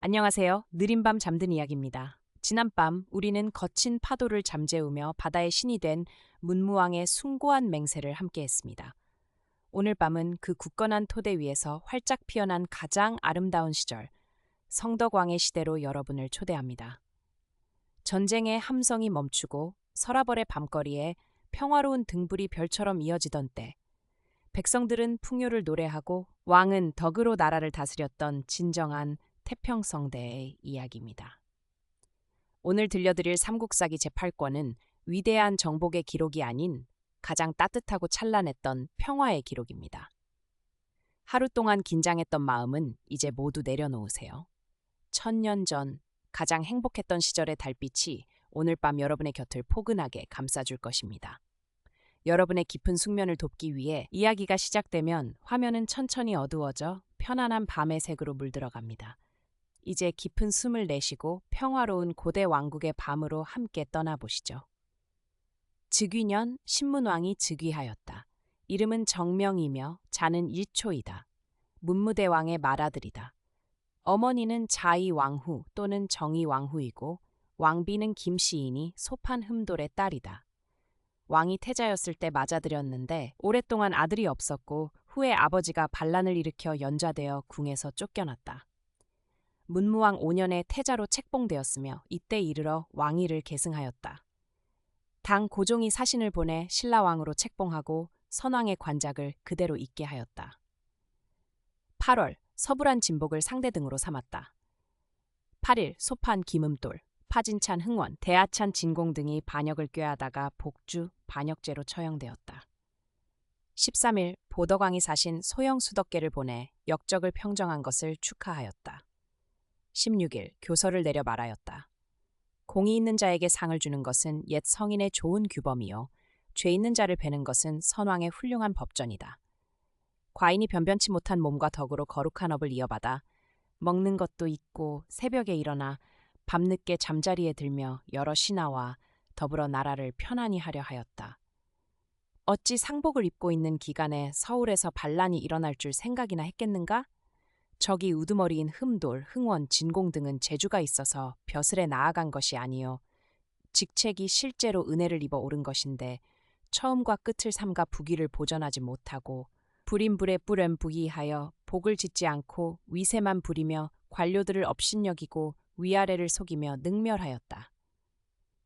안녕하세요. 느린 밤 잠든 이야기입니다. 지난밤 우리는 거친 파도를 잠재우며 바다의 신이 된 문무왕의 숭고한 맹세를 함께했습니다. 오늘 밤은 그 굳건한 토대 위에서 활짝 피어난 가장 아름다운 시절, 성덕왕의 시대로 여러분을 초대합니다. 전쟁의 함성이 멈추고 서라벌의 밤거리에 평화로운 등불이 별처럼 이어지던 때, 백성들은 풍요를 노래하고 왕은 덕으로 나라를 다스렸던 진정한 태평성대의 이야기입니다. 오늘 들려드릴 삼국사기 제8권은 위대한 정복의 기록이 아닌 가장 따뜻하고 찬란했던 평화의 기록입니다. 하루 동안 긴장했던 마음은 이제 모두 내려놓으세요. 1000년 전 가장 행복했던 시절의 달빛이 오늘 밤 여러분의 곁을 포근하게 감싸줄 것입니다. 여러분의 깊은 숙면을 돕기 위해 이야기가 시작되면 화면은 천천히 어두워져 편안한 밤의 색으로 물들어갑니다. 이제 깊은 숨을 내쉬고 평화로운 고대 왕국의 밤으로 함께 떠나보시죠. 즉위년 신문왕이 즉위하였다. 이름은 정명이며 자는 일초이다. 문무대왕의 맏아들이다. 어머니는 자이왕후 또는 정이왕후이고 왕비는 김씨이니 소판 흠돌의 딸이다. 왕이 태자였을 때 맞아들였는데 오랫동안 아들이 없었고 후에 아버지가 반란을 일으켜 연좌되어 궁에서 쫓겨났다. 문무왕 5년에 태자로 책봉되었으며 이때 이르러 왕위를 계승하였다. 당 고종이 사신을 보내 신라왕으로 책봉하고 선왕의 관작을 그대로 잇게 하였다. 8월 서불한 진복을 상대 등으로 삼았다. 8일 소판 김음돌, 파진찬 흥원, 대하찬 진공 등이 반역을 꾀하다가 복주 반역죄로 처형되었다. 13일 보덕왕이 사신 소영수덕계를 보내 역적을 평정한 것을 축하하였다. 16일 교서를 내려 말하였다. 공이 있는 자에게 상을 주는 것은 옛 성인의 좋은 규범이요 죄 있는 자를 베는 것은 선왕의 훌륭한 법전이다. 과인이 변변치 못한 몸과 덕으로 거룩한 업을 이어받아 먹는 것도 있고 새벽에 일어나 밤늦게 잠자리에 들며 여러 신하와 더불어 나라를 편안히 하려 하였다. 어찌 상복을 입고 있는 기간에 서울에서 반란이 일어날 줄 생각이나 했겠는가? 적이 우두머리인 흠돌, 흥원, 진공 등은 재주가 있어서 벼슬에 나아간 것이 아니요 직책이 실제로 은혜를 입어 오른 것인데 처음과 끝을 삼가 부귀를 보전하지 못하고 불임불에 뿌렴 부의하여 복을 짓지 않고 위세만 부리며 관료들을 업신여기고 위아래를 속이며 능멸하였다.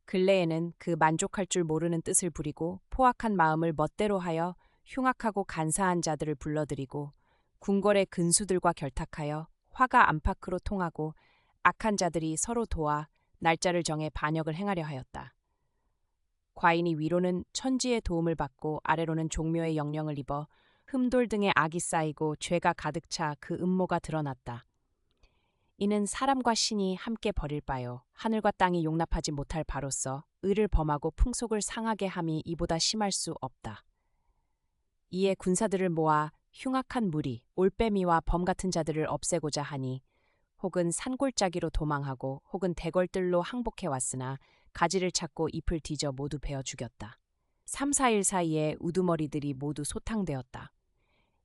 근래에는 그 만족할 줄 모르는 뜻을 부리고 포악한 마음을 멋대로 하여 흉악하고 간사한 자들을 불러들이고 궁궐의 근수들과 결탁하여 화가 안팎으로 통하고 악한 자들이 서로 도와 날짜를 정해 반역을 행하려 하였다. 과인이 위로는 천지의 도움을 받고 아래로는 종묘의 영령을 입어 흠돌 등의 악이 쌓이고 죄가 가득 차 그 음모가 드러났다. 이는 사람과 신이 함께 벌일 바요 하늘과 땅이 용납하지 못할 바로서 의를 범하고 풍속을 상하게 함이 이보다 심할 수 없다. 이에 군사들을 모아 흉악한 무리, 올빼미와 범 같은 자들을 없애고자 하니 혹은 산골짜기로 도망하고 혹은 대궐들로 항복해 왔으나 가지를 찾고 잎을 뒤져 모두 베어 죽였다. 3, 4일 사이에 우두머리들이 모두 소탕되었다.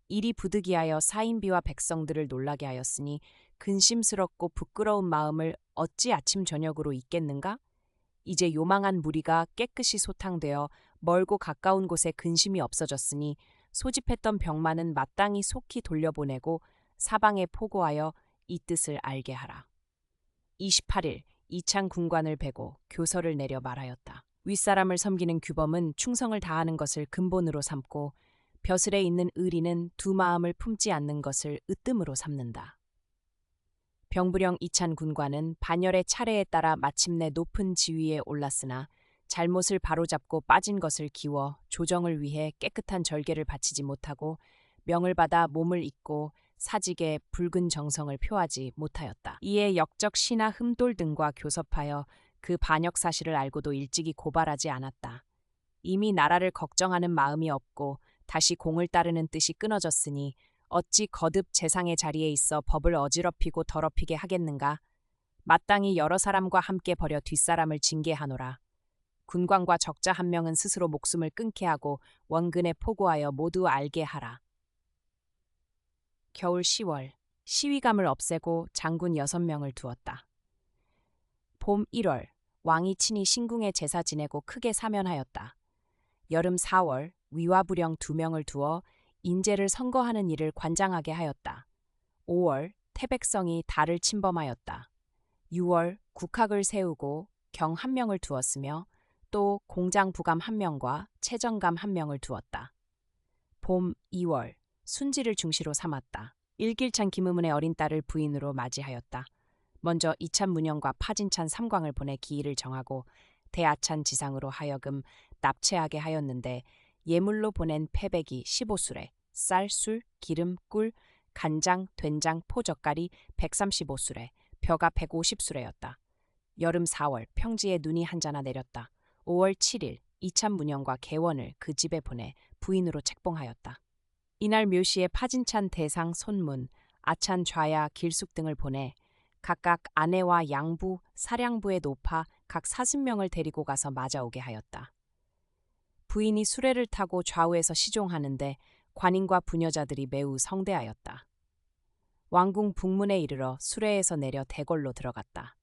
일이 부득이하여 사인비와 백성들을 놀라게 하였으니 근심스럽고 부끄러운 마음을 어찌 아침 저녁으로 잊겠는가? 이제 요망한 무리가 깨끗이 소탕되어 멀고 가까운 곳에 근심이 없어졌으니 소집했던 병마는 마땅히 속히 돌려보내고 사방에 포고하여 이 뜻을 알게 하라. 28일 이창 군관을 베고 교서를 내려 말하였다. 윗사람을 섬기는 규범은 충성을 다하는 것을 근본으로 삼고 벼슬에 있는 의리는 두 마음을 품지 않는 것을 으뜸으로 삼는다. 병부령 이찬 군관은 반열의 차례에 따라 마침내 높은 지위에 올랐으나 잘못을 바로잡고 빠진 것을 기워 조정을 위해 깨끗한 절개를 바치지 못하고 명을 받아 몸을 잇고 사직에 붉은 정성을 표하지 못하였다. 이에 역적 신하 흠돌 등과 교섭하여 그 반역 사실을 알고도 일찍이 고발하지 않았다. 이미 나라를 걱정하는 마음이 없고 다시 공을 따르는 뜻이 끊어졌으니 어찌 거듭 재상의 자리에 있어 법을 어지럽히고 더럽히게 하겠는가? 마땅히 여러 사람과 함께 벌여 뒷사람을 징계하노라. 군관과 적자 한 명은 스스로 목숨을 끊게 하고 원근에 포고하여 모두 알게 하라. 겨울 10월 시위감을 없애고 장군 6명을 두었다. 봄 1월, 왕이 친히 신궁에 제사 지내고 크게 사면하였다. 여름 4월, 위와부령 2명을 두어 인재를 선거하는 일을 관장하게 하였다. 5월, 태백성이 달을 침범하였다. 6월, 국학을 세우고 경 1명을 두었으며 또 공장 부감 1명과 채정감 1명을 두었다. 봄 2월, 순지를 중시로 삼았다. 일길찬 김의문의 어린 딸을 부인으로 맞이하였다. 먼저 이찬 문영과 파진찬 삼광을 보내 기일을 정하고 대아찬 지상으로 하여금 납치하게 하였는데 예물로 보낸 패백이 15수레, 쌀, 술, 기름, 꿀, 간장, 된장, 포젓가리 135수레, 벼가 150수레였다. 여름 4월 평지에 눈이 한자나 내렸다. 5월 7일 이찬 문영과 개원을 그 집에 보내 부인으로 책봉하였다. 이날 묘시에 파진찬 대상 손문, 아찬 좌야 길숙 등을 보내 각각 아내와 양부, 사량부에 높아 각 40명을 데리고 가서 맞아오게 하였다. 부인이 수레를 타고 좌우에서 시종하는데 관인과 부녀자들이 매우 성대하였다. 왕궁 북문에 이르러 수레에서 내려 대궐로 들어갔다.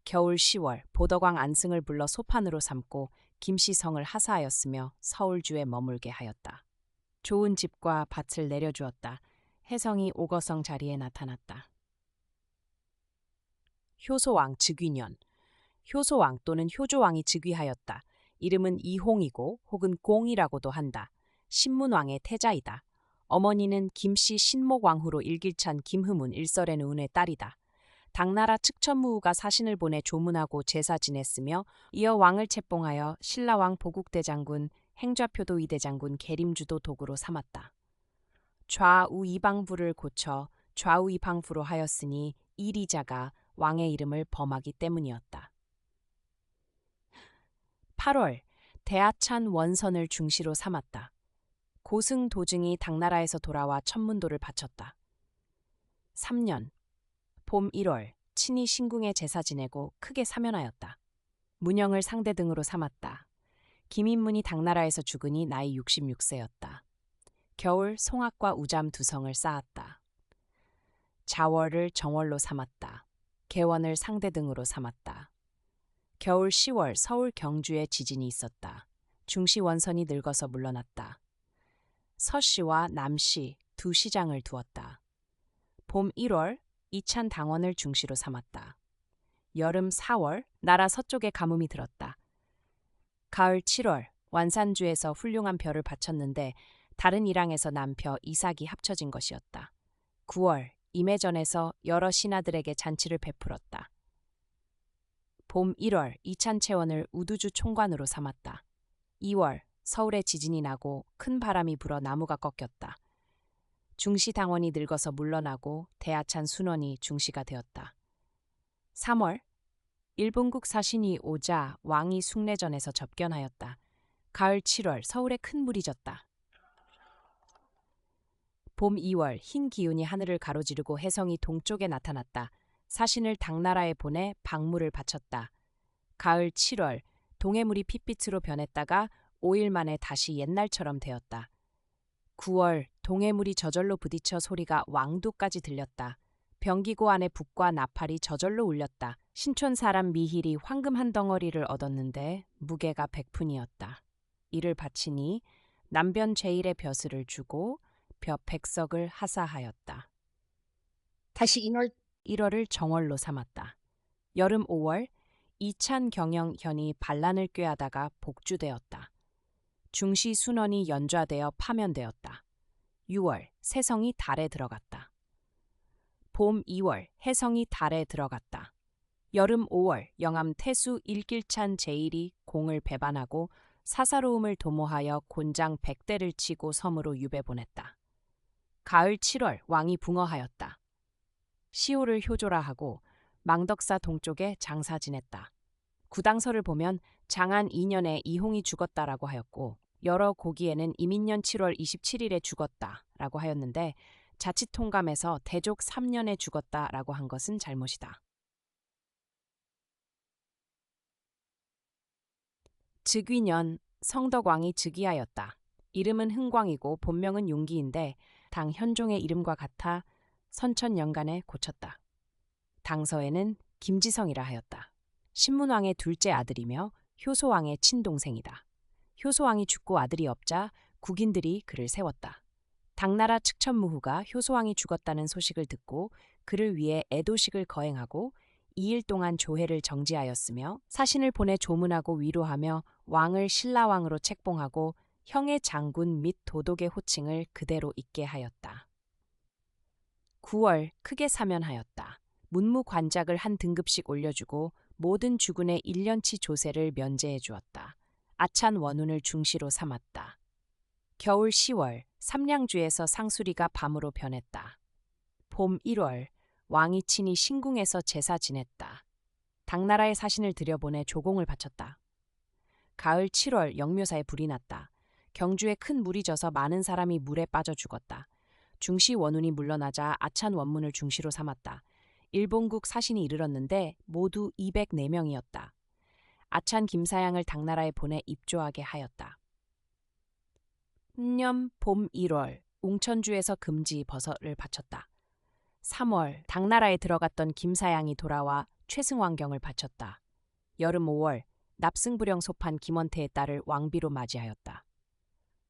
겨울 10월 보덕왕 안승을 불러 소판으로 삼고 김씨성을 하사하였으며 서울주에 머물게 하였다. 좋은 집과 밭을 내려주었다. 혜성이 오거성 자리에 나타났다. 효소왕 즉위년. 효소왕 또는 효조왕이 즉위하였다. 이름은 이홍이고 혹은 공이라고도 한다. 신문왕의 태자이다. 어머니는 김씨 신목왕후로 일길찬 김흠운 일설의 운의 딸이다. 당나라 측천무후가 사신을 보내 조문하고 제사 지냈으며 이어 왕을 책봉하여 신라왕 보국대장군, 행좌표도 이대장군 계림주도 도구로 삼았다. 좌우 이방부를 고쳐 좌우 이방부로 하였으니 이리자가 왕의 이름을 범하기 때문이었다. 8월 대하찬 원선을 중시로 삼았다. 고승 도증이 당나라에서 돌아와 천문도를 바쳤다. 3년 봄 1월 친히 신궁에 제사 지내고 크게 사면하였다. 문영을 상대 등으로 삼았다. 김인문이 당나라에서 죽으니 나이 66세였다. 겨울 송악과 우잠 2성을 쌓았다. 자월을 정월로 삼았다. 개원을 상대 등으로 삼았다. 겨울 10월 서울 경주에 지진이 있었다. 중시 원선이 늙어서 물러났다. 서씨와 남씨 2시장을 두었다. 봄 1월 이찬 당원을 중시로 삼았다. 여름 4월 나라 서쪽에 가뭄이 들었다. 가을 7월 완산주에서 훌륭한 벼를 바쳤는데 다른 일항에서 난 벼 이삭이 합쳐진 것이었다. 9월 임해전에서 여러 신하들에게 잔치를 베풀었다. 봄 1월 이찬채원을 우두주 총관으로 삼았다. 2월 서울에 지진이 나고 큰 바람이 불어 나무가 꺾였다. 중시 당원이 늙어서 물러나고 대하찬 순원이 중시가 되었다. 3월 일본국 사신이 오자 왕이 숭례전에서 접견하였다. 가을 7월 서울에 큰 물이 졌다. 봄 2월 흰 기운이 하늘을 가로지르고 혜성이 동쪽에 나타났다. 사신을 당나라에 보내 박물을 바쳤다. 가을 7월 동해물이 핏빛으로 변했다가 5일 만에 다시 옛날처럼 되었다. 9월 동해물이 저절로 부딪혀 소리가 왕도까지 들렸다. 병기고 안에 북과 나팔이 저절로 울렸다. 신촌 사람 미힐이 황금 한 덩어리를 얻었는데 무게가 100푼이었다. 이를 바치니 남변 제일의 벼슬을 주고 벼 100석을 하사하였다. 다시 1월을 정월로 삼았다. 여름 5월 이찬 경영현이 반란을 꾀하다가 복주되었다. 중시 순원이 연좌되어 파면되었다. 6월 세성이 달에 들어갔다. 봄 2월 해성이 달에 들어갔다. 여름 5월 영암 태수 일길찬 제일이 공을 배반하고 사사로움을 도모하여 곤장 100대를 치고 섬으로 유배 보냈다. 가을 7월 왕이 붕어하였다. 시호를 효조라 하고 망덕사 동쪽에 장사 지냈다. 구당서를 보면 장안 2년에 이홍이 죽었다라고 하였고 여러 고기에는 이민년 7월 27일에 죽었다라고 하였는데 자칫 통감에서 대족 3년에 죽었다라고 한 것은 잘못이다. 즉위년 성덕왕이 즉위하였다. 이름은 흥광이고 본명은 용기인데 당 현종의 이름과 같아 선천연간에 고쳤다. 당서에는 김지성이라 하였다. 신문왕의 둘째 아들이며 효소왕의 친동생이다. 효소왕이 죽고 아들이 없자 국인들이 그를 세웠다. 당나라 측천무후가 효소왕이 죽었다는 소식을 듣고 그를 위해 애도식을 거행하고 2일 동안 조회를 정지하였으며 사신을 보내 조문하고 위로하며 왕을 신라왕으로 책봉하고 형의 장군 및 도독의 호칭을 그대로 있게 하였다. 9월 크게 사면하였다. 문무관작을 한 등급씩 올려주고 모든 주군의 1년치 조세를 면제해 주었다. 아찬 원운을 중시로 삼았다. 겨울 10월 삼량주에서 상수리가 밤으로 변했다. 봄 1월 왕이 친히 신궁에서 제사 지냈다. 당나라의 사신을 들여보내 조공을 바쳤다. 가을 7월 영묘사에 불이 났다. 경주에 큰 물이 져서 많은 사람이 물에 빠져 죽었다. 중시 원운이 물러나자 아찬 원문을 중시로 삼았다. 일본국 사신이 이르렀는데 모두 204명이었다. 아찬 김사양을 당나라에 보내 입조하게 하였다. 년 봄 1월 웅천주에서 금지 버섯을 바쳤다. 3월 당나라에 들어갔던 김사양이 돌아와 최승왕경을 바쳤다. 여름 5월 납승불령 소판 김원태의 딸을 왕비로 맞이하였다.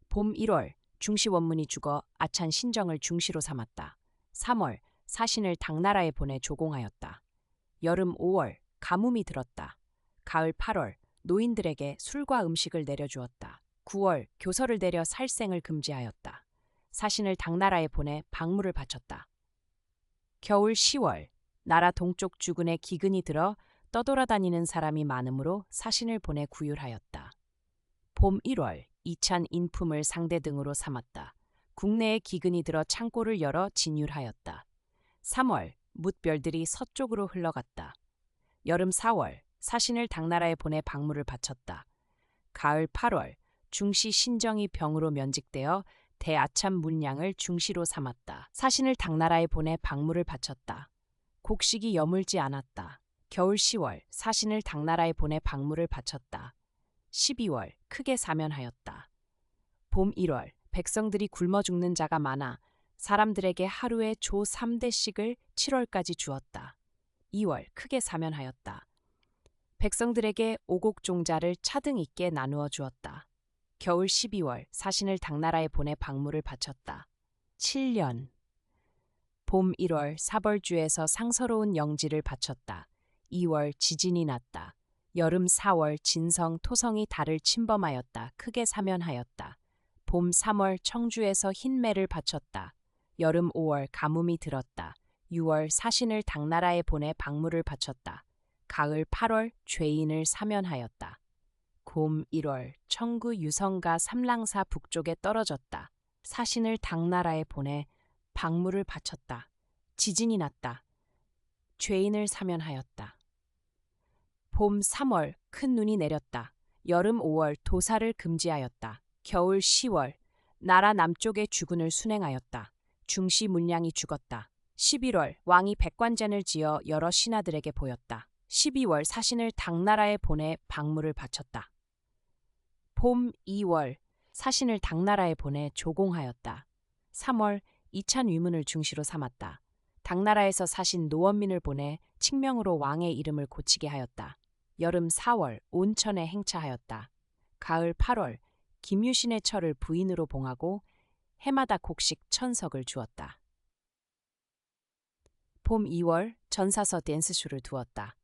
봄 1월 중시 원문이 죽어 아찬 신정을 중시로 삼았다. 3월 사신을 당나라에 보내 조공하였다. 여름 5월 가뭄이 들었다. 가을 8월 노인들에게 술과 음식을 내려주었다. 9월 교서를 내려 살생을 금지하였다. 사신을 당나라에 보내 박물을 바쳤다. 겨울 10월 나라 동쪽 주군에 기근이 들어 떠돌아다니는 사람이 많으므로 사신을 보내 구휼하였다. 봄 1월 이찬 인품을 상대 등으로 삼았다. 국내에 기근이 들어 창고를 열어 진율하였다. 3월 뭇별들이 서쪽으로 흘러갔다. 여름 4월 사신을 당나라에 보내 박물을 바쳤다. 가을 8월 중시 신정이 병으로 면직되어 대아참 문량을 중시로 삼았다. 사신을 당나라에 보내 박물을 바쳤다. 곡식이 여물지 않았다. 겨울 10월 사신을 당나라에 보내 박물을 바쳤다. 12월 크게 사면하였다. 봄 1월 백성들이 굶어 죽는 자가 많아 사람들에게 하루에 조 3대씩을 7월까지 주었다. 2월 크게 사면하였다. 백성들에게 오곡종자를 차등 있게 나누어 주었다. 겨울 12월 사신을 당나라에 보내 박물을 바쳤다. 7년 봄 1월 사벌주에서 상서로운 영지를 바쳤다. 2월 지진이 났다. 여름 4월 진성 토성이 달을 침범하였다. 크게 사면하였다. 봄 3월 청주에서 흰매를 바쳤다. 여름 5월 가뭄이 들었다. 6월 사신을 당나라에 보내 박물을 바쳤다. 가을 8월 죄인을 사면하였다. 곰 1월 청구 유성가 삼랑사 북쪽에 떨어졌다. 사신을 당나라에 보내 박물을 바쳤다. 지진이 났다. 죄인을 사면하였다. 봄 3월 큰 눈이 내렸다. 여름 5월 도사를 금지하였다. 겨울 10월 나라 남쪽의 주군을 순행하였다. 중시 문량이 죽었다. 11월 왕이 백관전을 지어 여러 신하들에게 보였다. 12월 사신을 당나라에 보내 박물을 바쳤다. 봄 2월 사신을 당나라에 보내 조공하였다. 3월 이찬 위문을 중시로 삼았다. 당나라에서 사신 노원민을 보내 칙명으로 왕의 이름을 고치게 하였다. 여름 4월 온천에 행차하였다. 가을 8월 김유신의 처를 부인으로 봉하고 해마다 곡식 1000석을 주었다. 봄 2월 전사서 댄스쇼를 두었다.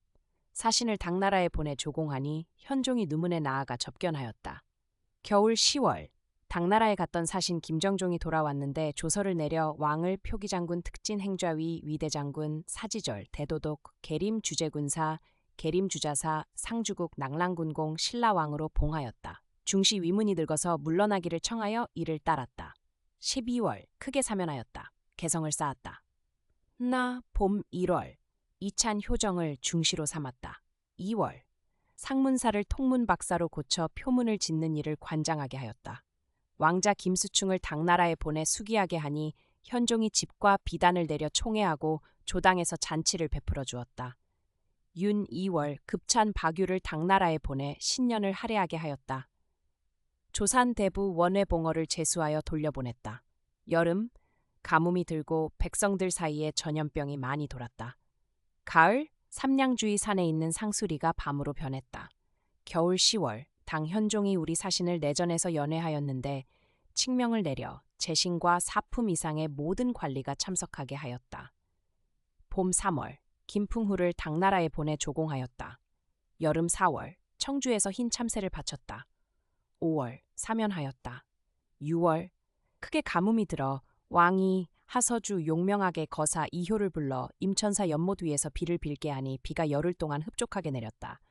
사신을 당나라에 보내 조공하니 현종이 누문에 나아가 접견하였다. 겨울 10월 당나라에 갔던 사신 김정종이 돌아왔는데 조서를 내려 왕을 표기장군 특진행좌위 위대장군 사지절 대도독 계림주제군사 계림주자사 상주국 낙랑군공 신라왕으로 봉하였다. 중시 위문이 늙어서 물러나기를 청하여 이를 따랐다. 12월 크게 사면하였다. 개성을 쌓았다. 나 봄 1월 이찬 효정을 중시로 삼았다. 2월 상문사를 통문박사로 고쳐 표문을 짓는 일을 관장하게 하였다. 왕자 김수충을 당나라에 보내 수기하게 하니 현종이 집과 비단을 내려 총애하고 조당에서 잔치를 베풀어 주었다. 윤 2월 급찬 박유를 당나라에 보내 신년을 할애하게 하였다. 조산 대부 원외봉어를 제수하여 돌려보냈다. 여름 가뭄이 들고 백성들 사이에 전염병이 많이 돌았다. 가을, 삼량주의 산에 있는 상수리가 밤으로 변했다. 겨울 10월, 당 현종이 우리 사신을 내전에서 연회하였는데 칙명을 내려 재신과 사품 이상의 모든 관리가 참석하게 하였다. 봄 3월, 김풍후를 당나라에 보내 조공하였다. 여름 4월, 청주에서 흰 참새를 바쳤다. 5월, 사면하였다. 6월, 크게 가뭄이 들어 왕이 하서주 용명하게 거사 이효를 불러 임천사 연못 위에서 비를 빌게 하니 비가 열흘 동안 흡족하게 내렸다.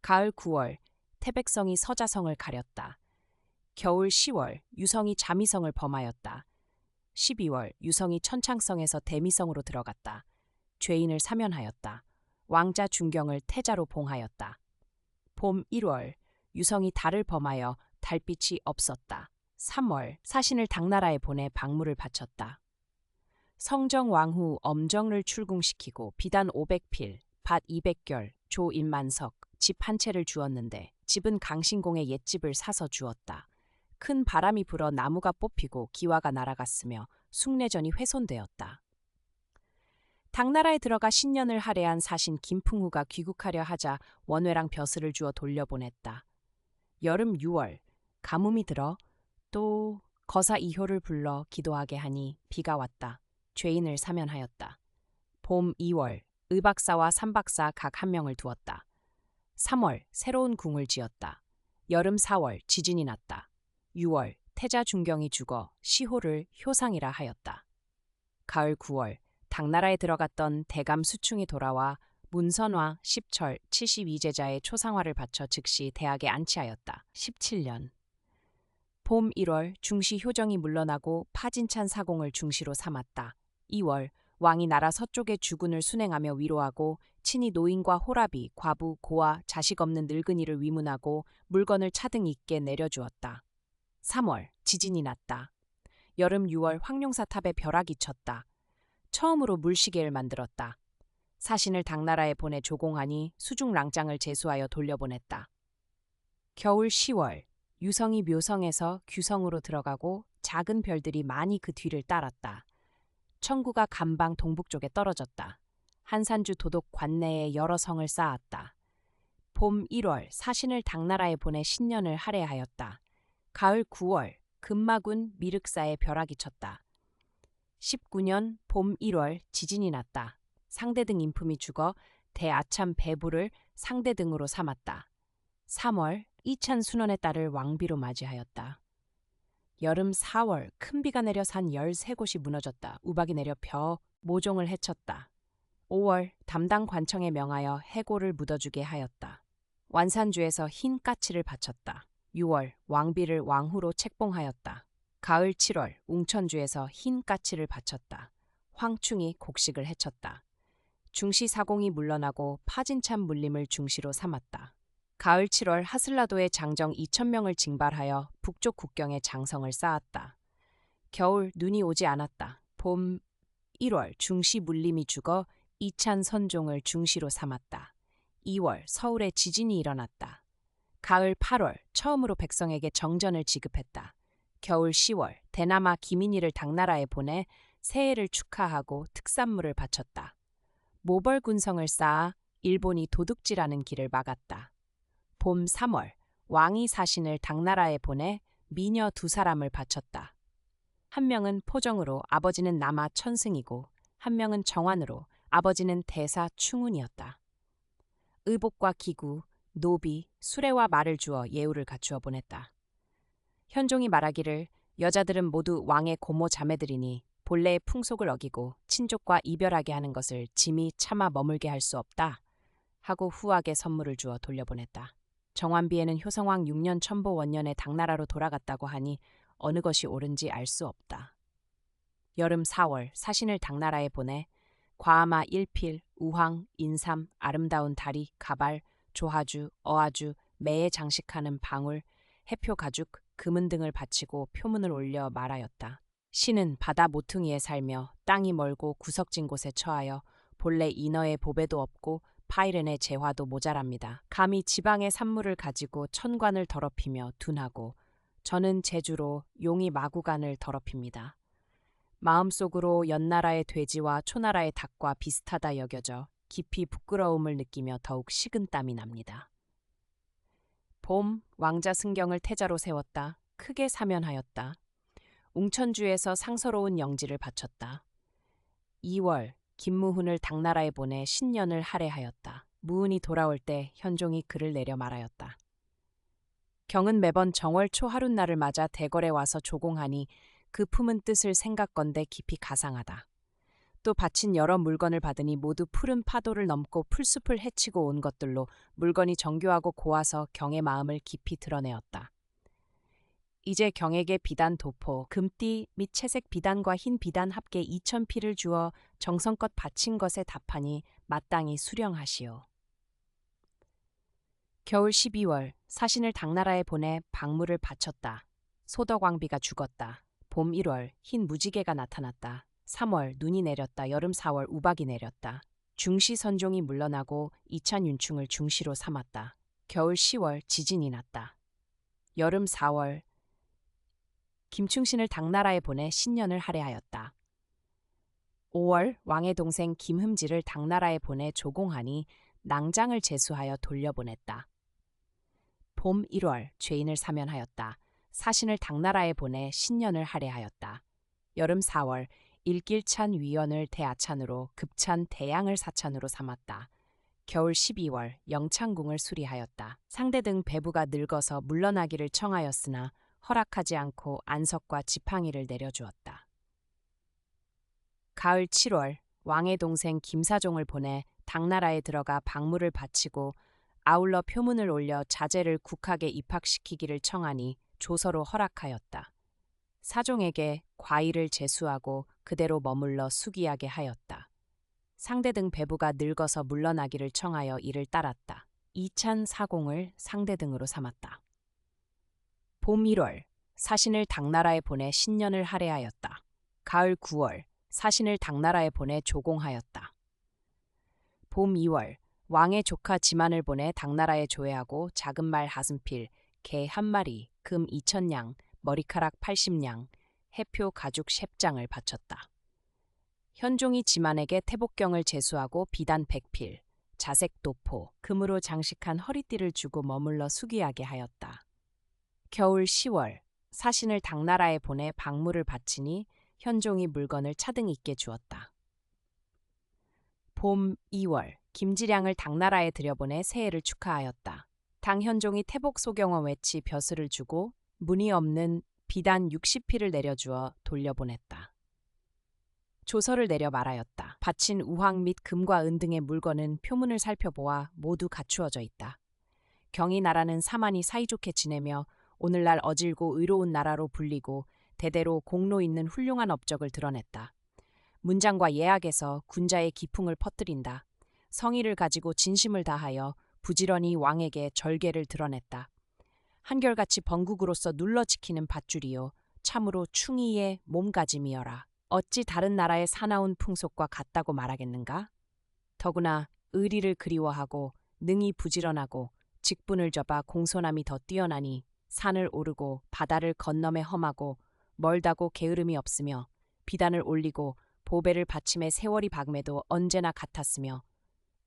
가을 9월, 태백성이 서자성을 가렸다. 겨울 10월, 유성이 자미성을 범하였다. 12월, 유성이 천창성에서 대미성으로 들어갔다. 죄인을 사면하였다. 왕자 중경을 태자로 봉하였다. 봄 1월, 유성이 달을 범하여 달빛이 없었다. 3월, 사신을 당나라에 보내 박물을 바쳤다. 성정 왕후 엄정을 출궁시키고 비단 500필, 밭 200결, 조 1만석, 집 한 채를 주었는데 집은 강신공의 옛집을 사서 주었다. 큰 바람이 불어 나무가 뽑히고 기와가 날아갔으며 숭례전이 훼손되었다. 당나라에 들어가 신년을 할애한 사신 김풍후가 귀국하려 하자 원외랑 벼슬을 주어 돌려보냈다. 여름 6월, 가뭄이 들어 또 거사 이효를 불러 기도하게 하니 비가 왔다. 죄인을 사면하였다. 봄 2월, 의박사와 삼박사 각 한 명을 두었다. 3월, 새로운 궁을 지었다. 여름 4월, 지진이 났다. 6월, 태자 중경이 죽어 시호를 효상이라 하였다. 가을 9월, 당나라에 들어갔던 대감 수충이 돌아와 문선화, 십철, 72제자의 초상화를 바쳐 즉시 대학에 안치하였다. 17년. 봄 1월, 중시 효정이 물러나고 파진찬 사공을 중시로 삼았다. 2월, 왕이 나라 서쪽의 주군을 순행하며 위로하고 친히 노인과 호라비, 과부, 고아, 자식 없는 늙은이를 위문하고 물건을 차등 있게 내려주었다. 3월, 지진이 났다. 여름 6월, 황룡사탑에 벼락이 쳤다. 처음으로 물시계를 만들었다. 사신을 당나라에 보내 조공하니 수중랑장을 제수하여 돌려보냈다. 겨울 10월, 유성이 묘성에서 규성으로 들어가고 작은 별들이 많이 그 뒤를 따랐다. 청구가 감방 동북쪽에 떨어졌다. 한산주 도독 관내에 여러 성을 쌓았다. 봄 1월, 사신을 당나라에 보내 신년을 할애하였다. 가을 9월, 금마군 미륵사에 벼락이 쳤다. 19년 봄 1월, 지진이 났다. 상대등 인품이 죽어 대아참 배부를 상대등으로 삼았다. 3월, 이찬 순원의 딸을 왕비로 맞이하였다. 여름 4월, 큰 비가 내려 산 13곳이 무너졌다. 우박이 내려 벼, 모종을 해쳤다. 5월, 담당 관청에 명하여 해골을 묻어주게 하였다. 완산주에서 흰 까치를 바쳤다. 6월, 왕비를 왕후로 책봉하였다. 가을 7월, 웅천주에서 흰 까치를 바쳤다. 황충이 곡식을 해쳤다. 중시 사공이 물러나고 파진찬 물림을 중시로 삼았다. 가을 7월, 하슬라도의 장정 2,000명을 징발하여 북쪽 국경에 장성을 쌓았다. 겨울, 눈이 오지 않았다. 봄 1월, 중시 물림이 죽어 이찬 선종을 중시로 삼았다. 2월, 서울에 지진이 일어났다. 가을 8월, 처음으로 백성에게 정전을 지급했다. 겨울 10월, 대남아 기민이를 당나라에 보내 새해를 축하하고 특산물을 바쳤다. 모벌군성을 쌓아 일본이 도둑질하는 길을 막았다. 봄 3월, 왕이 사신을 당나라에 보내 미녀 2사람을 바쳤다. 한 명은 포정으로 아버지는 남아 천승이고 한 명은 정환으로 아버지는 대사 충운이었다. 의복과 기구, 노비, 수레와 말을 주어 예우를 갖추어 보냈다. 현종이 말하기를 여자들은 모두 왕의 고모 자매들이니 본래의 풍속을 어기고 친족과 이별하게 하는 것을 짐이 차마 머물게 할 수 없다 하고 후하게 선물을 주어 돌려보냈다. 정환비에는 효성왕 6년 천보 원년에 당나라로 돌아갔다고 하니 어느 것이 옳은지 알 수 없다. 여름 4월, 사신을 당나라에 보내 과아마 1필, 우황, 인삼, 아름다운 다리, 가발, 조하주, 어아주, 매에 장식하는 방울, 해표 가죽, 금은 등을 바치고 표문을 올려 말하였다. 신은 바다 모퉁이에 살며 땅이 멀고 구석진 곳에 처하여 본래 인어의 보배도 없고 파이른의 재화도 모자랍니다. 감히 지방의 산물을 가지고 천관을 더럽히며 둔하고 저는 제주로 용이 마구간을 더럽힙니다. 마음속으로 연나라의 돼지와 초나라의 닭과 비슷하다 여겨져 깊이 부끄러움을 느끼며 더욱 식은땀이 납니다. 봄, 왕자 승경을 태자로 세웠다. 크게 사면하였다. 웅천주에서 상서로운 영지를 바쳤다. 2월, 김무훈을 당나라에 보내 신년을 할애하였다. 무훈이 돌아올 때 현종이 글을 내려 말하였다. 경은 매번 정월 초 하룻날을 맞아 대궐에 와서 조공하니 그 품은 뜻을 생각건대 깊이 가상하다. 또 바친 여러 물건을 받으니 모두 푸른 파도를 넘고 풀숲을 헤치고 온 것들로 물건이 정교하고 고와서 경의 마음을 깊이 드러내었다. 이제 경에게 비단 도포, 금띠 및 채색 비단과 흰 비단 합계 2,000피를 주어 정성껏 바친 것에 답하니 마땅히 수령하시오. 겨울 12월 사신을 당나라에 보내 박무를 바쳤다. 소덕왕비가 죽었다. 봄 1월 흰 무지개가 나타났다. 3월 눈이 내렸다. 여름 4월 우박이 내렸다. 중시 선종이 물러나고 이찬윤충을 중시로 삼았다. 겨울 10월 지진이 났다. 여름 4월 김충신을 당나라에 보내 신년을 할애하였다. 5월 왕의 동생 김흠지를 당나라에 보내 조공하니 낭장을 제수하여 돌려보냈다. 봄 1월 죄인을 사면하였다. 사신을 당나라에 보내 신년을 할애하였다. 여름 4월 일길찬 위원을 대아찬으로 급찬 대양을 사찬으로 삼았다. 겨울 12월 영창궁을 수리하였다. 상대 등 배부가 늙어서 물러나기를 청하였으나 허락하지 않고 안석과 지팡이를 내려주었다. 가을 7월 왕의 동생 김사종을 보내 당나라에 들어가 박무를 바치고 아울러 표문을 올려 자제를 국학에 입학시키기를 청하니 조서로 허락하였다. 사종에게 과의를 제수하고 그대로 머물러 수기하게 하였다. 상대 등 배부가 늙어서 물러나기를 청하여 이를 따랐다. 이찬 사공을 상대 등으로 삼았다. 봄 1월 사신을 당나라에 보내 신년을 할애하였다. 가을 9월 사신을 당나라에 보내 조공하였다. 봄 2월 왕의 조카 지만을 보내 당나라에 조회하고 작은 말 하승필, 개 1마리, 금 2,000냥, 머리카락 80냥, 해표 가죽 10장을 바쳤다. 현종이 지만에게 태복경을 제수하고 비단 100필, 자색 도포, 금으로 장식한 허리띠를 주고 머물러 수기하게 하였다. 겨울 10월 사신을 당나라에 보내 박무를 바치니 현종이 물건을 차등 있게 주었다. 봄 2월 김지량을 당나라에 들여보내 새해를 축하하였다. 당현종이 태복 소경원 외치 벼슬을 주고 문이 없는 비단 60피를 내려주어 돌려보냈다. 조서를 내려 말하였다. 바친 우황 및 금과 은 등의 물건은 표문을 살펴보아 모두 갖추어져 있다. 경이 나라는 사만이 사이좋게 지내며 오늘날 어질고 의로운 나라로 불리고 대대로 공로 있는 훌륭한 업적을 드러냈다. 문장과 예학에서 군자의 기풍을 퍼뜨린다. 성의를 가지고 진심을 다하여 부지런히 왕에게 절개를 드러냈다. 한결같이 번국으로서 눌러 지키는 밧줄이요 참으로 충의의 몸가짐이여라. 어찌 다른 나라의 사나운 풍속과 같다고 말하겠는가? 더구나 의리를 그리워하고 능히 부지런하고 직분을 접아 공손함이 더 뛰어나니 산을 오르고 바다를 건너매 험하고 멀다고 게으름이 없으며 비단을 올리고 보배를 받침에 세월이 박매도 언제나 같았으며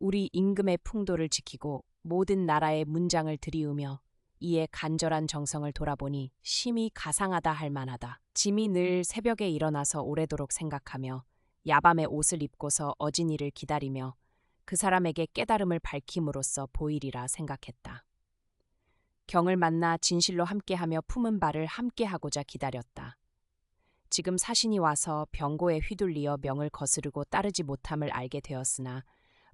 우리 임금의 풍도를 지키고 모든 나라의 문장을 들이우며 이에 간절한 정성을 돌아보니 심히 가상하다 할 만하다. 짐이 늘 새벽에 일어나서 오래도록 생각하며 야밤에 옷을 입고서 어진이를 기다리며 그 사람에게 깨달음을 밝힘으로써 보이리라 생각했다. 경을 만나 진실로 함께하며 품은 바를 함께하고자 기다렸다. 지금 사신이 와서 병고에 휘둘리어 명을 거스르고 따르지 못함을 알게 되었으나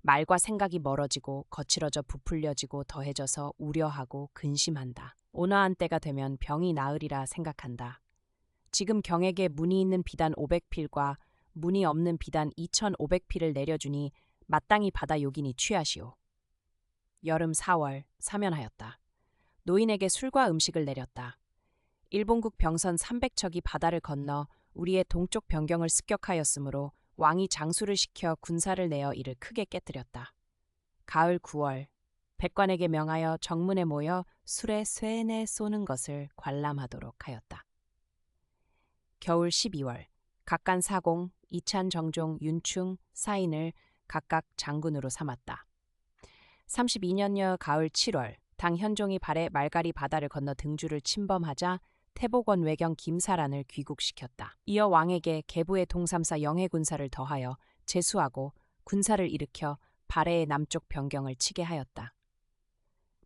말과 생각이 멀어지고 거칠어져 부풀려지고 더해져서 우려하고 근심한다. 온화한 때가 되면 병이 나으리라 생각한다. 지금 경에게 문이 있는 비단 500필과 문이 없는 비단 2,500필을 내려주니 마땅히 받아 요긴히 취하시오. 여름 4월 사면하였다. 노인에게 술과 음식을 내렸다. 일본국 병선 300척이 바다를 건너 우리의 동쪽 변경을 습격하였으므로 왕이 장수를 시켜 군사를 내어 이를 크게 깨뜨렸다. 가을 9월 백관에게 명하여 정문에 모여 술에 쇠내 쏘는 것을 관람하도록 하였다. 겨울 12월 각간 사공, 이찬 정종, 윤충, 사인을 각각 장군으로 삼았다. 32년여 가을 7월 당 현종이 발해 말가리 바다를 건너 등주를 침범하자 태복원 외경 김사란을 귀국시켰다. 이어 왕에게 계부의 동삼사 영해군사를 더하여 제수하고 군사를 일으켜 발해의 남쪽 변경을 치게 하였다.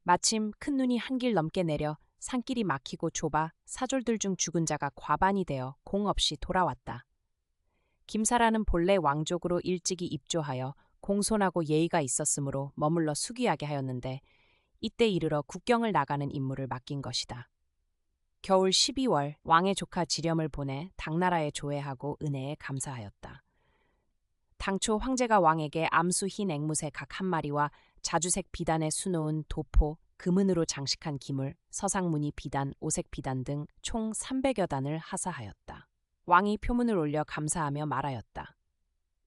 마침 큰 눈이 한 길 넘게 내려 산길이 막히고 좁아 사졸들 중 죽은 자가 과반이 되어 공 없이 돌아왔다. 김사라는 본래 왕족으로 일찍이 입조하여 공손하고 예의가 있었으므로 머물러 수기하게 하였는데 이때 이르러 국경을 나가는 임무를 맡긴 것이다. 겨울 12월 왕의 조카 지렴을 보내 당나라에 조회하고 은혜에 감사하였다. 당초 황제가 왕에게 암수 흰 앵무새 각 한 마리와 자주색 비단에 수놓은 도포, 금은으로 장식한 기물, 서상무늬 비단, 오색 비단 등 총 300여 단을 하사하였다. 왕이 표문을 올려 감사하며 말하였다.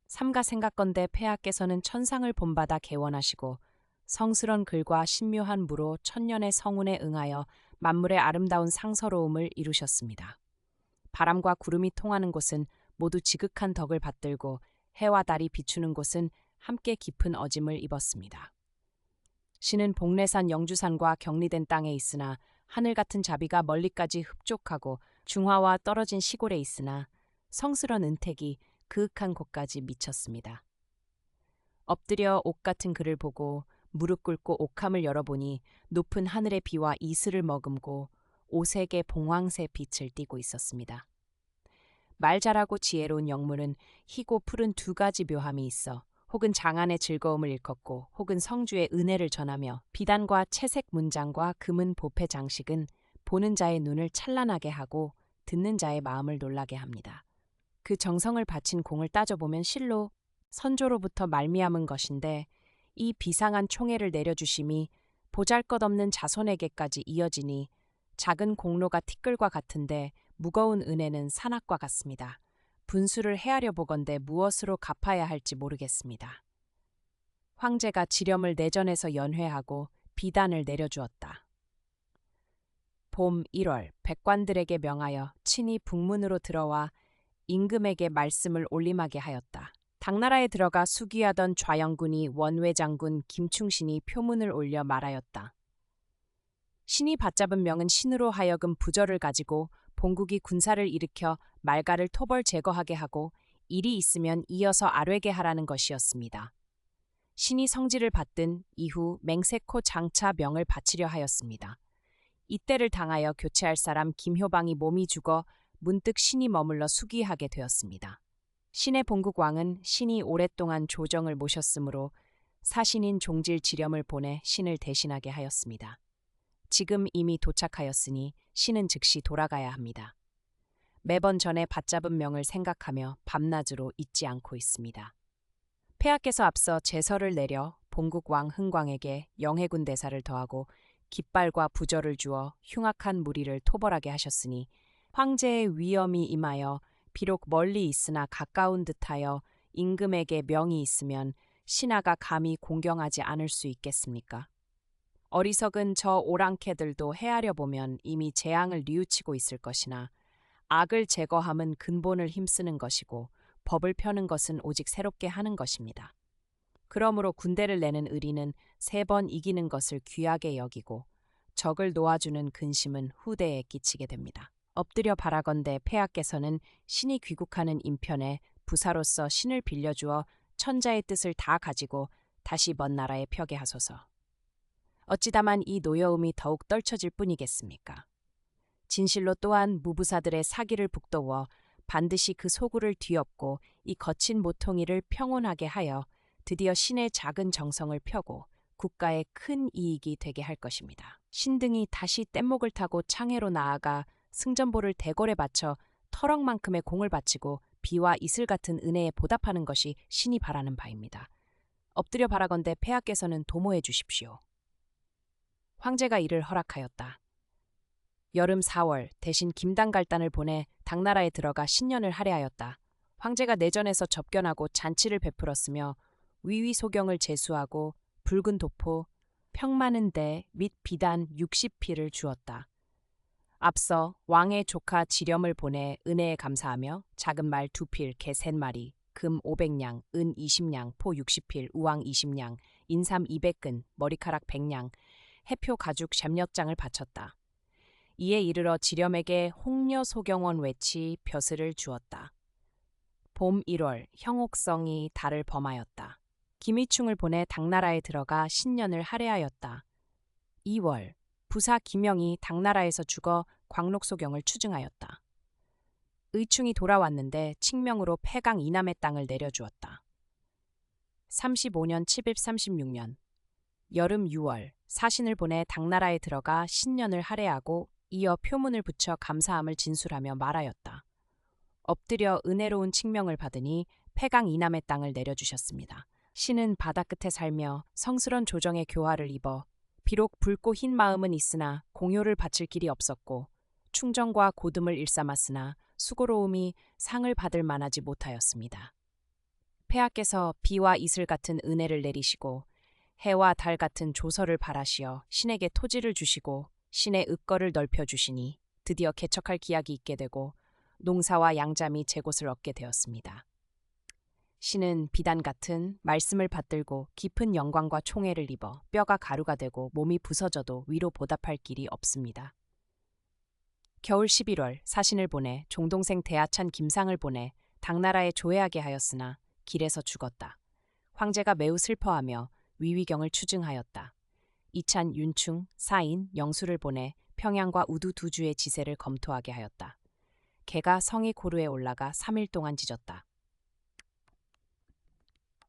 삼가 생각건대 폐하께서는 천상을 본받아 개원하시고 성스런 글과 신묘한 무로 천년의 성운에 응하여 만물의 아름다운 상서로움을 이루셨습니다. 바람과 구름이 통하는 곳은 모두 지극한 덕을 받들고 해와 달이 비추는 곳은 함께 깊은 어짐을 입었습니다. 신은 복례산 영주산과 격리된 땅에 있으나 하늘 같은 자비가 멀리까지 흡족하고 중화와 떨어진 시골에 있으나 성스런 은택이 그윽한 곳까지 미쳤습니다. 엎드려 옥 같은 글을 보고 무릎 꿇고 옥함을 열어보니 높은 하늘의 비와 이슬을 머금고 오색의 봉황새 빛을 띠고 있었습니다. 말 잘하고 지혜로운 영문은 희고 푸른 두 가지 묘함이 있어 혹은 장안의 즐거움을 일컫고 혹은 성주의 은혜를 전하며 비단과 채색 문장과 금은 보패 장식은 보는 자의 눈을 찬란하게 하고 듣는 자의 마음을 놀라게 합니다. 그 정성을 바친 공을 따져보면 실로 선조로부터 말미암은 것인데 이 비상한 총애를 내려주심이 보잘것없는 자손에게까지 이어지니 작은 공로가 티끌과 같은데 무거운 은혜는 산악과 같습니다. 분수를 헤아려 보건대 무엇으로 갚아야 할지 모르겠습니다. 황제가 지렴을 내전에서 연회하고 비단을 내려주었다. 봄 1월 백관들에게 명하여 친히 북문으로 들어와 임금에게 말씀을 올림하게 하였다. 당나라에 들어가 수기하던 좌영군이 원외장군 김충신이 표문을 올려 말하였다. 신이 받잡은 명은 신으로 하여금 부절을 가지고 본국이 군사를 일으켜 말가를 토벌 제거하게 하고 일이 있으면 이어서 아뢰게 하라는 것이었습니다. 신이 성지를 받든 이후 맹세코 장차 명을 바치려 하였습니다. 이때를 당하여 교체할 사람 김효방이 몸이 죽어 문득 신이 머물러 수기하게 되었습니다. 신의 본국 왕은 신이 오랫동안 조정을 모셨으므로 사신인 종질 지렴을 보내 신을 대신하게 하였습니다. 지금 이미 도착하였으니 신은 즉시 돌아가야 합니다. 매번 전에 받잡은 명을 생각하며 밤낮으로 잊지 않고 있습니다. 폐하께서 앞서 제서를 내려 본국 왕 흥광에게 영해군 대사를 더하고 깃발과 부절을 주어 흉악한 무리를 토벌하게 하셨으니 황제의 위엄이 임하여 비록 멀리 있으나 가까운 듯하여 임금에게 명이 있으면 신하가 감히 공경하지 않을 수 있겠습니까? 어리석은 저 오랑캐들도 헤아려 보면 이미 재앙을 뉘우치고 있을 것이나 악을 제거함은 근본을 힘쓰는 것이고 법을 펴는 것은 오직 새롭게 하는 것입니다. 그러므로 군대를 내는 의리는 3번 이기는 것을 귀하게 여기고 적을 놓아주는 근심은 후대에 끼치게 됩니다. 엎드려 바라건대 폐하께서는 신이 귀국하는 인편에 부사로서 신을 빌려주어 천자의 뜻을 다 가지고 다시 먼 나라에 펴게 하소서. 어찌 다만 이 노여움이 더욱 떨쳐질 뿐이겠습니까? 진실로 또한 무부사들의 사기를 북돋워 반드시 그 소굴을 뒤엎고 이 거친 모퉁이를 평온하게 하여 드디어 신의 작은 정성을 펴고 국가에 큰 이익이 되게 할 것입니다. 신등이 다시 뗏목을 타고 창해로 나아가 승전보를 대궐에 바쳐 터럭만큼의 공을 바치고 비와 이슬 같은 은혜에 보답하는 것이 신이 바라는 바입니다. 엎드려 바라건대 폐하께서는 도모해 주십시오. 황제가 이를 허락하였다. 여름 4월 대신 김당갈단을 보내 당나라에 들어가 신년을 할애하였다. 황제가 내전에서 접견하고 잔치를 베풀었으며 위위소경을 제수하고 붉은 도포, 평 많은 대 및 비단 60피를 주었다. 앞서 왕의 조카 지렴을 보내 은혜에 감사하며 작은 말 2필, 개 3마리, 금 500냥, 은 20냥, 포 60필, 우왕 20냥, 인삼 200근, 머리카락 100냥, 해표 가죽 샵엿장을 바쳤다. 이에 이르러 지렴에게 홍려 소경원 외치 벼슬을 주었다. 봄 1월 형옥성이 달을 범하였다. 김희충을 보내 당나라에 들어가 신년을 할애하였다. 2월 부사 김영이 당나라에서 죽어 광록소경을 추증하였다. 의충이 돌아왔는데 칙명으로 폐강 이남의 땅을 내려주었다. 35년 7일 36년 여름 6월 사신을 보내 당나라에 들어가 신년을 할애하고 이어 표문을 붙여 감사함을 진술하며 말하였다. 엎드려 은혜로운 칙명을 받으니 폐강 이남의 땅을 내려주셨습니다. 신은 바다 끝에 살며 성스런 조정의 교화를 입어 비록 붉고 흰 마음은 있으나 공효를 바칠 길이 없었고 충정과 고듬을 일삼았으나 수고로움이 상을 받을 만하지 못하였습니다. 폐하께서 비와 이슬 같은 은혜를 내리시고 해와 달 같은 조서를 바라시어 신에게 토지를 주시고 신의 읍거를 넓혀주시니 드디어 개척할 기약이 있게 되고 농사와 양잠이 제 곳을 얻게 되었습니다. 신은 비단 같은 말씀을 받들고 깊은 영광과 총애를 입어 뼈가 가루가 되고 몸이 부서져도 위로 보답할 길이 없습니다. 겨울 11월 사신을 보내 종동생 대하찬 김상을 보내 당나라에 조회하게 하였으나 길에서 죽었다. 황제가 매우 슬퍼하며 위위경을 추증하였다. 이찬 윤충, 사인, 영수를 보내 평양과 우두 두 주의 지세를 검토하게 하였다. 개가 성이 고루에 올라가 3일 동안 짖었다.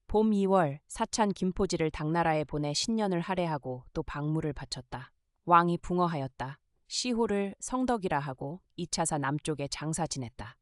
봄 2월 사찬 김포지를 당나라에 보내 신년을 할애하고 또 박무를 바쳤다. 왕이 붕어하였다. 시호를 성덕이라 하고 2차사 남쪽에 장사 지냈다.